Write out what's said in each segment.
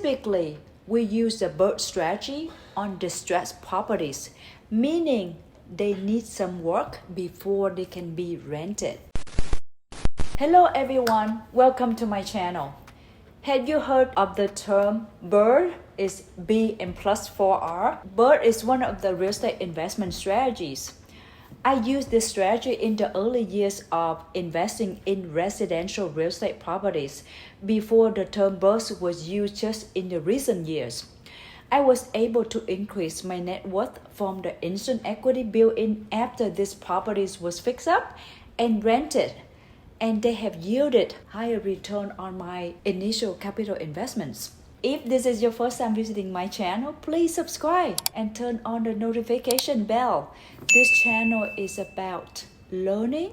Typically, we use the BRRRR strategy on distressed properties, meaning they need some work before they can be rented. Hello everyone, welcome to my channel. Have you heard of the term BRRRR? Is B and plus 4R. BRRRR is one of the real estate investment strategies. I used this strategy in the early years of investing in residential real estate properties before the term BRRRR was used just in the recent years. I was able to increase my net worth from the instant equity built in after these properties was fixed up and rented, and they have yielded higher return on my initial capital investments. If this is your first time visiting my channel, please subscribe and turn on the notification bell. This channel is about learning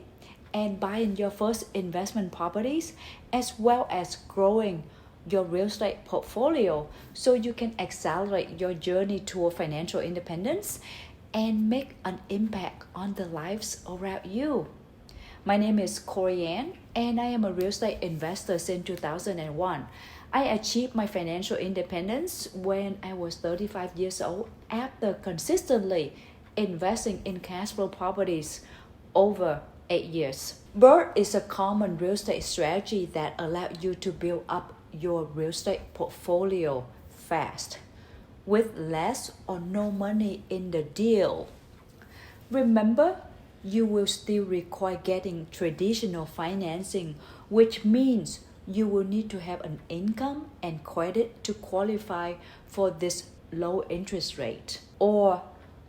and buying your first investment properties, as well as growing your real estate portfolio so you can accelerate your journey toward financial independence and make an impact on the lives around you. My name is Korianne, and I am a real estate investor since 2001. I achieved my financial independence when I was 35 years old after consistently investing in cash flow properties over 8 years. BRRRR is a common real estate strategy that allows you to build up your real estate portfolio fast with less or no money in the deal. Remember, you will still require getting traditional financing, which means you will need to have an income and credit to qualify for this low interest rate, or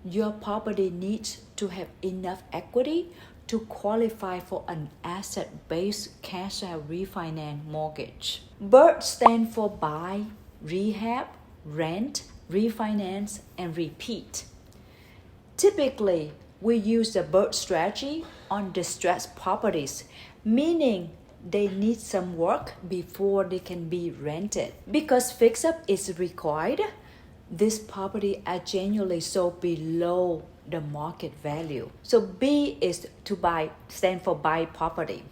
your property needs to have enough equity to qualify for an asset-based cash out refinance mortgage. BRRRR stands for buy, rehab, rent, refinance, and repeat. Typically, we use the BRRRR strategy on distressed properties, meaning they need some work before they can be rented. Because fix-up is required, this property are generally sold below the market value. So B is to buy, stand for buy property.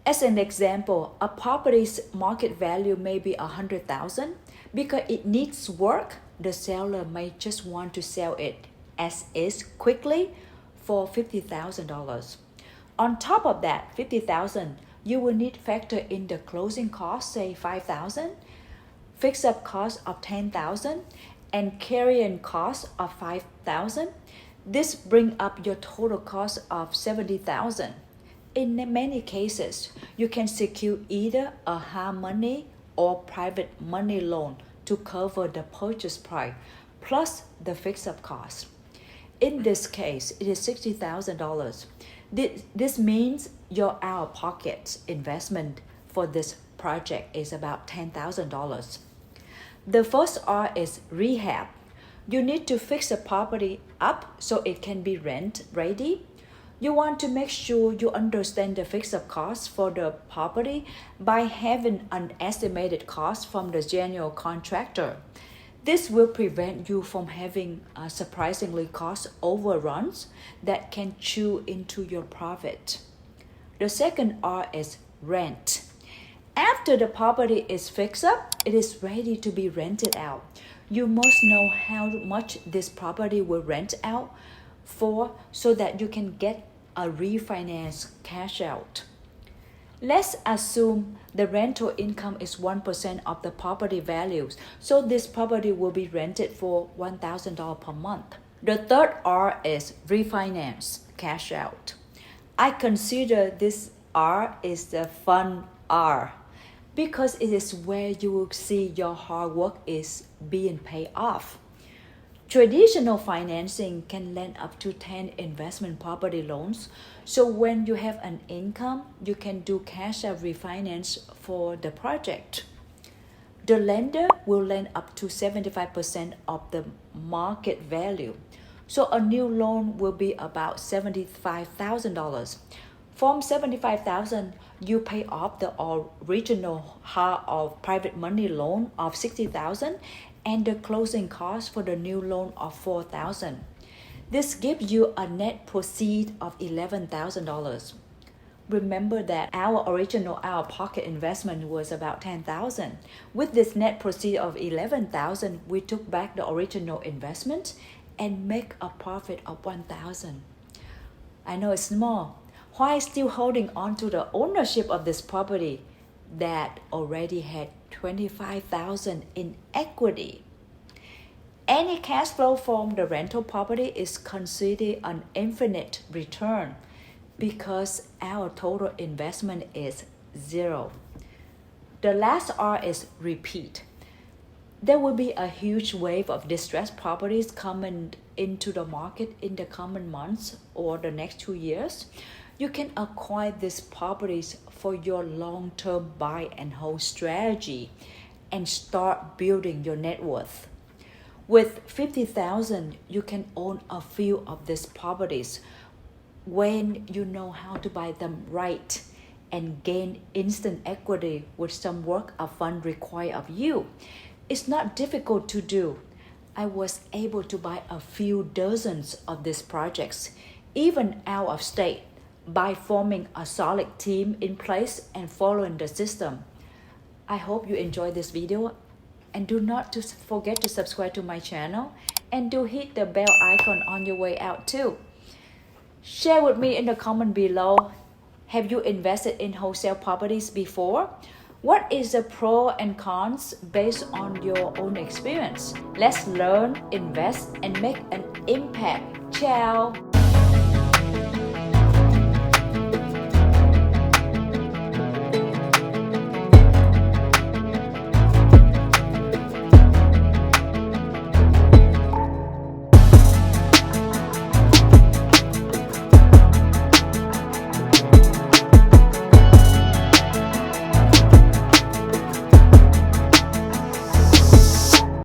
As an example, a property's market value may be $100,000. Because it needs work, the seller may just want to sell it as is quickly for $50,000. On top of that $50,000, you will need to factor in the closing cost, say $5,000, fix-up cost of $10,000, and carrying cost of $5,000. This brings up your total cost of $70,000. In many cases, you can secure either a hard money or private money loan to cover the purchase price plus the fix-up cost. In this case, it is $60,000. This means your out-of-pocket investment for this project is about $10,000. The first R is rehab. You need to fix the property up so it can be rent ready. You want to make sure you understand the fix-up cost for the property by having an estimated cost from the general contractor. This will prevent you from having surprisingly cost overruns that can chew into your profit. The second R is rent. After the property is fixed up, it is ready to be rented out. You must know how much this property will rent out for so that you can get a refinance cash out. Let's assume the rental income is 1% of the property values, so this property will be rented for $1,000 per month. The third R is refinance cash out. I consider this R is the fun R because it is where you will see your hard work is being paid off. Traditional financing can lend up to 10 investment property loans. So when you have an income, you can do cash out refinance for the project. The lender will lend up to 75% of the market value. So a new loan will be about $75,000. From $75,000, you pay off the original half of private money loan of $60,000 and the closing cost for the new loan of $4,000. This gives you a net proceed of $11,000. Remember that our original out-of-pocket investment was about $10,000. With this net proceed of $11,000, we took back the original investment and make a profit of $1,000. I know it's small. Why still holding on to the ownership of this property that already had $25,000 in equity? Any cash flow from the rental property is considered an infinite return because our total investment is zero. The last R is repeat. There will be a huge wave of distressed properties coming into the market in the coming months or the next 2 years. You can acquire these properties for your long-term buy and hold strategy and start building your net worth. With $50,000, you can own a few of these properties when you know how to buy them right and gain instant equity with some work of fund required of you. It's not difficult to do. I was able to buy a few dozens of these projects, even out of state, by forming a solid team in place and following the system. I hope you enjoyed this video, and do not forget to subscribe to my channel and do hit the bell icon on your way out too. Share with me in the comment below. Have you invested in wholesale properties before? What is the pros and cons based on your own experience? Let's learn, invest, and make an impact. Ciao!